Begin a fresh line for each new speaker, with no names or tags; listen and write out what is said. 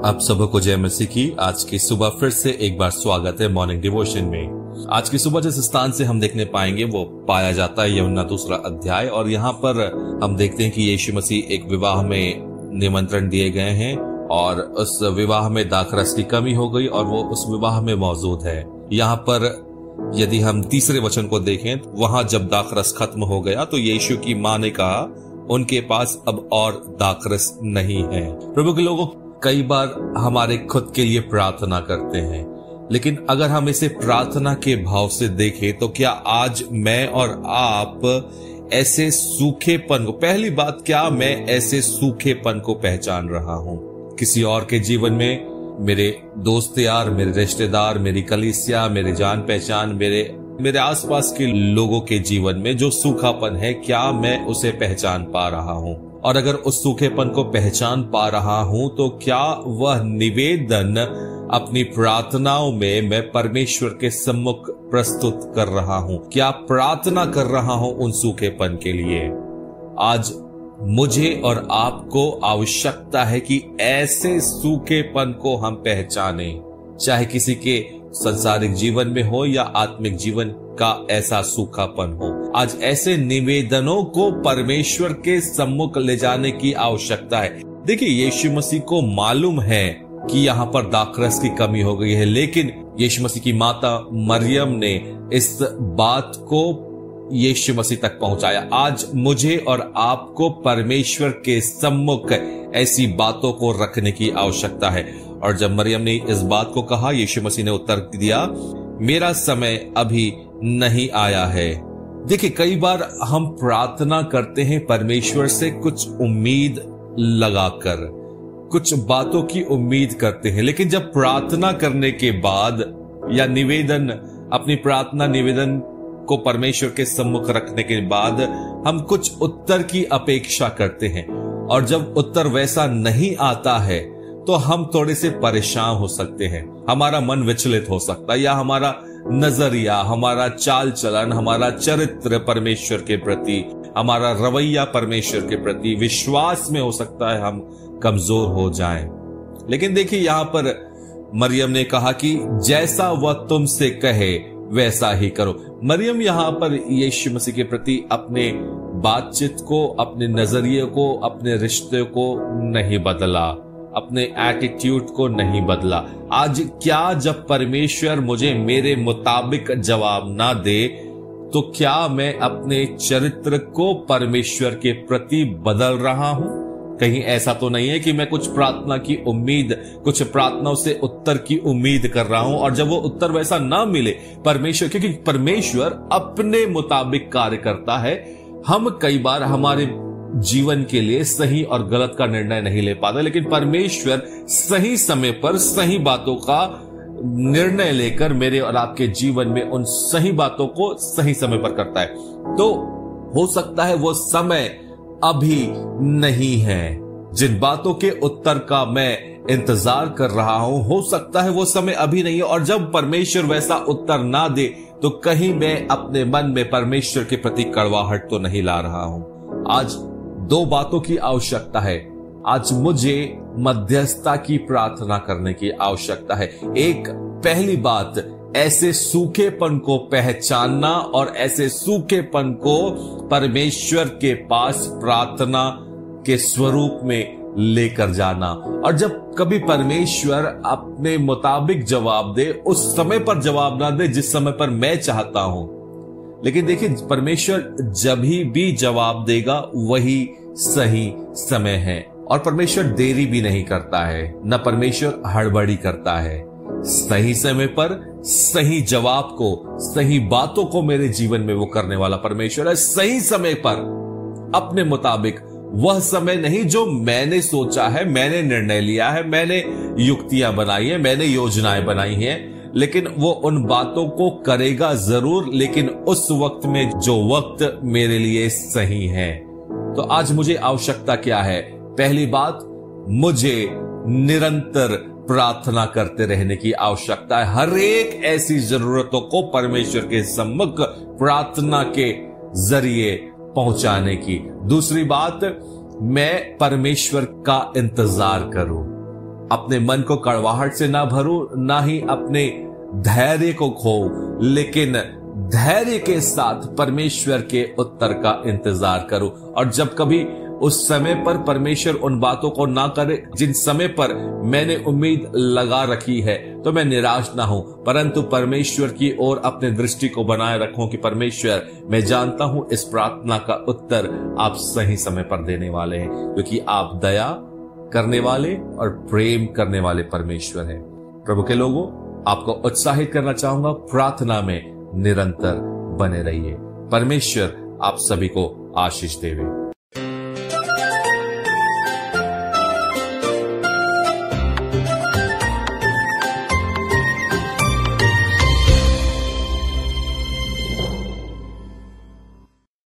आप सबको जय मसीह की। आज की सुबह फिर से एक बार स्वागत है मॉर्निंग डिवोशन में। आज की सुबह जिस स्थान से हम देखने पाएंगे वो पाया जाता है यूहन्ना 2 अध्याय, और यहाँ पर हम देखते हैं कि यीशु मसीह एक विवाह में निमंत्रण दिए गए हैं और उस विवाह में दाखरस की कमी हो गई और वो उस विवाह में मौजूद है। यहाँ पर यदि हम तीसरे वचन को देखें, वहां जब दाखरस खत्म हो गया तो यीशु की मां ने कहा उनके पास अब और दाखरस नहीं है। प्रभु के लोगों, कई बार हमारे खुद के लिए प्रार्थना करते हैं, लेकिन अगर हम इसे प्रार्थना के भाव से देखें तो क्या आज मैं और आप ऐसे सूखेपन को, पहली बात, क्या मैं ऐसे सूखेपन को पहचान रहा हूं किसी और के जीवन में? मेरे दोस्त यार, मेरे रिश्तेदार, मेरी कलीसिया, मेरे जान पहचान, मेरे आसपास के लोगों के जीवन में जो सूखापन है, क्या मैं उसे पहचान पा रहा हूं? और अगर उस सूखेपन को पहचान पा रहा हूं तो क्या वह निवेदन अपनी प्रार्थनाओं में मैं परमेश्वर के सम्मुख प्रस्तुत कर रहा हूं? क्या प्रार्थना कर रहा हूं उन सूखेपन के लिए? आज मुझे और आपको आवश्यकता है कि ऐसे सूखेपन को हम पहचाने, चाहे किसी के संसारिक जीवन में हो या आत्मिक जीवन का ऐसा सूखापन हो। आज ऐसे निवेदनों को परमेश्वर के सम्मुख ले जाने की आवश्यकता है। देखिए, यीशु मसीह को मालूम है कि यहाँ पर दाखरस की कमी हो गई है, लेकिन यीशु मसीह की माता मरियम ने इस बात को यीशु मसीह तक पहुंचाया। आज मुझे और आपको परमेश्वर के सम्मुख ऐसी बातों को रखने की आवश्यकता है। और जब मरियम ने इस बात को कहा, यीशु मसीह ने उत्तर दिया, मेरा समय अभी नहीं आया है। देखिए, कई बार हम प्रार्थना करते हैं परमेश्वर से कुछ उम्मीद लगाकर, कुछ बातों की उम्मीद करते हैं, लेकिन जब प्रार्थना करने के बाद या निवेदन, अपनी प्रार्थना निवेदन को परमेश्वर के सम्मुख रखने के बाद हम कुछ उत्तर की अपेक्षा करते हैं, और जब उत्तर वैसा नहीं आता है तो हम थोड़े से परेशान हो सकते हैं, हमारा मन विचलित हो सकता है, या हमारा नजरिया, हमारा चाल चलन, हमारा चरित्र परमेश्वर के प्रति, हमारा रवैया परमेश्वर के प्रति, विश्वास में हो सकता है हम कमजोर हो जाएं। लेकिन देखिए, यहां पर मरियम ने कहा कि जैसा वह तुमसे कहे वैसा ही करो। मरियम यहां पर यीशु मसीह के प्रति अपने बातचीत को, अपने नजरिए को, अपने रिश्ते को नहीं बदला, अपने एटीट्यूड को नहीं बदला। आज क्या जब परमेश्वर मुझे मेरे मुताबिक जवाब ना दे तो क्या मैं अपने चरित्र को परमेश्वर के प्रति बदल रहा हूं? कहीं ऐसा तो नहीं है कि मैं कुछ प्रार्थना की उम्मीद, कुछ प्रार्थनाओं से उत्तर की उम्मीद कर रहा हूं, और जब वो उत्तर वैसा ना मिले, परमेश्वर, क्योंकि परमेश्वर अपने मुताबिक कार्य करता है, हम कई बार हमारे जीवन के लिए सही और गलत का निर्णय नहीं ले पाते, लेकिन परमेश्वर सही समय पर सही बातों का निर्णय लेकर मेरे और आपके जीवन में उन सही बातों को सही समय पर करता है। तो हो सकता है वो समय अभी नहीं है, जिन बातों के उत्तर का मैं इंतजार कर रहा हूं, हो सकता है वो समय अभी नहीं है, और जब परमेश्वर वैसा उत्तर ना दे तो कहीं मैं अपने मन में परमेश्वर के प्रति कड़वाहट तो नहीं ला रहा हूं। आज दो बातों की आवश्यकता है। आज मुझे मध्यस्थता की प्रार्थना करने की आवश्यकता है। एक, पहली बात, ऐसे सूखेपन को पहचानना और ऐसे सूखेपन को परमेश्वर के पास प्रार्थना के स्वरूप में लेकर जाना। और जब कभी परमेश्वर अपने मुताबिक जवाब दे, उस समय पर जवाब ना दे जिस समय पर मैं चाहता हूं, लेकिन देखिए, परमेश्वर जब भी जवाब देगा वही सही समय है, और परमेश्वर देरी भी नहीं करता है, न परमेश्वर हड़बड़ी करता है। सही समय पर सही जवाब को, सही बातों को मेरे जीवन में वो करने वाला परमेश्वर है। सही समय पर अपने मुताबिक, वह समय नहीं जो मैंने सोचा है, मैंने निर्णय लिया है, मैंने युक्तियां बनाई है, मैंने योजनाएं बनाई हैं, लेकिन वो उन बातों को करेगा जरूर, लेकिन उस वक्त में जो वक्त मेरे लिए सही है। तो आज मुझे आवश्यकता क्या है? पहली बात, मुझे निरंतर प्रार्थना करते रहने की आवश्यकता है, हर एक ऐसी जरूरतों को परमेश्वर के सम्मुख प्रार्थना के जरिए पहुंचाने की। दूसरी बात, मैं परमेश्वर का इंतजार करूं। अपने मन को कड़वाहट से ना भरो, ना ही अपने धैर्य को खो, लेकिन धैर्य के साथ परमेश्वर के उत्तर का इंतजार करो। और जब कभी उस समय पर परमेश्वर उन बातों को ना करे जिन समय पर मैंने उम्मीद लगा रखी है, तो मैं निराश ना हूं, परंतु परमेश्वर की ओर अपने दृष्टि को बनाए रखूं कि परमेश्वर, मैं जानता हूं इस प्रार्थना का उत्तर आप सही समय पर देने वाले हैं, क्योंकि आप दया करने वाले और प्रेम करने वाले परमेश्वर हैं। प्रभु के लोगों, आपको उत्साहित करना चाहूंगा, प्रार्थना में निरंतर बने रहिए। परमेश्वर आप सभी को आशीष देवे।